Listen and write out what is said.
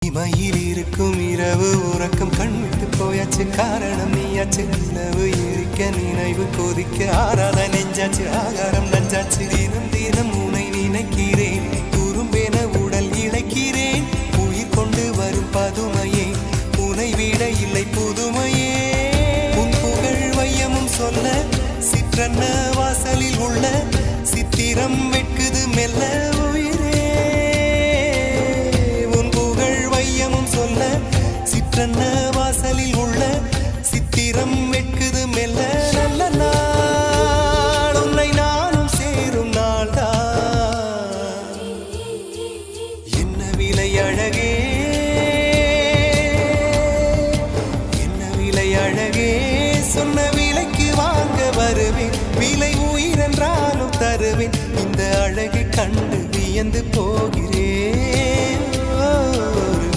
இமையில் இருக்கும் இரவு உறக்கம் கண்விட்டு போயாச்சு காரணம் நீயாச்சு நிலவு எரிக்க நினைவு கொதிக்க ஆறாத நெஞ்சாச்சு ஆகாரம் நஞ்சாச்சு தினம் தினம் உனை நினைக்கிறேன் துரும்பென உடல் இழைக்கிறேன் உயிர் கொண்டு வரும் பதுமையே உனை விட இல்லை புதுமையே உன் புகழ் வையமும் சொல்ல சிற்றன்ன வாசலில் உள்ள சித்திரம் வெட்குது மெல்ல சிற்றன்ன வாசலில் உள்ள சித்திரம் வெட்குது மெல்ல நல்ல நாள் உன்னை நானும் சேரும் நாள்தான் என்ன விலை அழகே என்ன விலை அழகே சொன்ன விலைக்கு வாங்க வருவேன் விலை உயிரென்றாலும் தருவேன் இந்த அழகை கண்டு வியந்து போகிறேன்